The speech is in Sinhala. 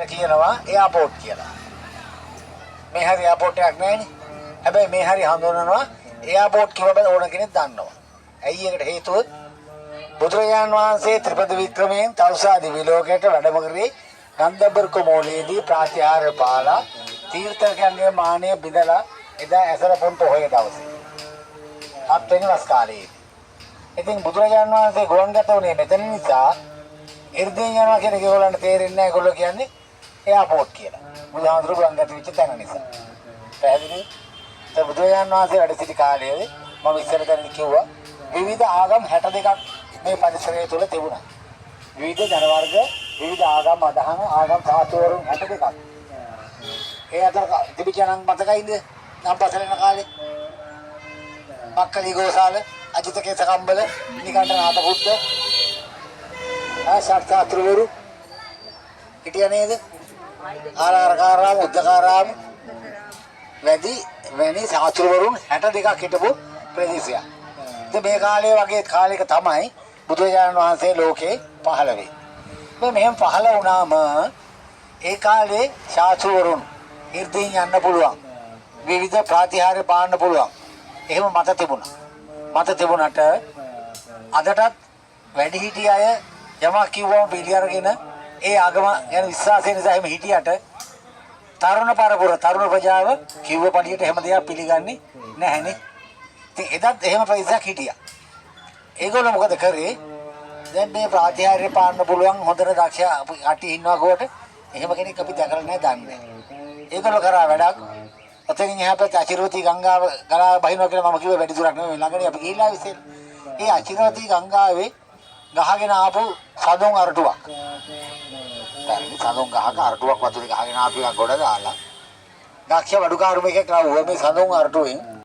කියනවා එයාපෝට් කියලා. මේ හරි එයාපෝට් එකක් නැහැනේ. හැබැයි මේ හරි හඳුනනවා එයාපෝට් කියලා ඕන කෙනෙක් දන්නවා. ඇයි ඒකට හේතුව? බුදුරජාණන් වහන්සේ ත්‍රිපද වික්‍රමයෙන් තවුසාදී විලෝකයට වැඩම කරේ ගන්ධබ්බර කුමෝලයේදී ප්‍රාතිහාර්ය පාලා තීර්ථකයන්ගේ මානය බිඳලා එදා ඇසර පොන් පොහොය දවසේ. 7 වෙනි වස් කාලයේදී. ඉතින් බුදුරජාණන් වහන්සේ ගුවන්ගත වුණේ මෙතන නිසා ඉර්ධියෙන් යනවා කියන ඒගොල්ලන්ට තේරෙන්නේ නැහැ. ඒගොල්ලෝ කියන්නේ එයාපෝට් කියලා. බුදුහාමුදුරු ගුවන්ගත වෙච්ච තැන නිසා. පැහැදිලි? ඒ බුදුරජාණන් වහන්සේ වැඩ සිටි කාලයේදී මම ඉස්සරතරින් කිව්වා විවිධ ආගම් 62ක් මේ පරිසරය තුළ තිබුණා. විවිධ ජන වර්ග, විවිධ ආගම් අදහන ආගම් සාතුවරුන් 62ක්. ඒ අතර තිබිච්ච නම් මතකයිද? නම්පසලන කාලේ. මක්කලි ගෝසාල, අජිත කේසකම්බල, නිකණ්ඨ නාථ බුද්ධ, සාර්ථාත්‍රවරු හිටියා නේද? ආරාරකාරාම, උද්දකාරාම වැනි සාත්‍රවරුන් 62ක් හිටපු ප්‍රදේශයක්. ඉතින් මේ කාලේ වගේ කාලයක තමයි බුදුරජාණන් වහන්සේ ලෝකේ පහළ වෙන්නේ. මේ මෙහෙම පහළ වුණාම ඒ කාලේ ශාස්ත්‍රවරුන් ඉර්ධියෙන් යන්න පුළුවන්. විවිධ ප්‍රාතිහාර්ය පාන්න පුළුවන්. එහෙම මත තිබුණා. මත තිබුණාට අදටත් වැඩිහිටි අය යමක් කිව්වම පිළි අරගෙන ඒ ආගම ගැන විශ්වාසය නිසා එහෙම හිටියට තරුණ පරපුර තරුණ ප්‍රජාව කිව්ව පළියට එහෙම දෙයක් පිළිගන්නේ නැහැනේ. ඉතින් එදත් එහෙම ප්‍රතිසක් හිටියා. ඒගොල්ලෝ මොකද කරේ? දැන් මේ ප්‍රාතිහාර්ය පාන්න පුළුවන් හොඳට දක්ෂ කටි ඉන්නවා කොට එහෙම කෙනෙක් අපි දැකලා නැහැ දන්නේ. ඒගොල්ලෝ කරා වැඩක්. ඔතනින් එහා පැත්තේ අචිරවතී ගංගාව ගලා බහිනවා කියලා මම කිව්වා වැඩි දුරක් නෙමෙයි ළඟනේ අපි ගිහිල්ලා ඉතින්. ඒ අචිරවතී ගංගාවේ ගහගෙන ආපු සඳුන් අරටුවක්. සඳුන් ගහක අරටුවක් වතුරේ ගහගෙන ආපු එක ගොඩ දාලා දක්ෂ වඩුකාරු මේකේ කරා මේ සඳුන් අරටුවෙන්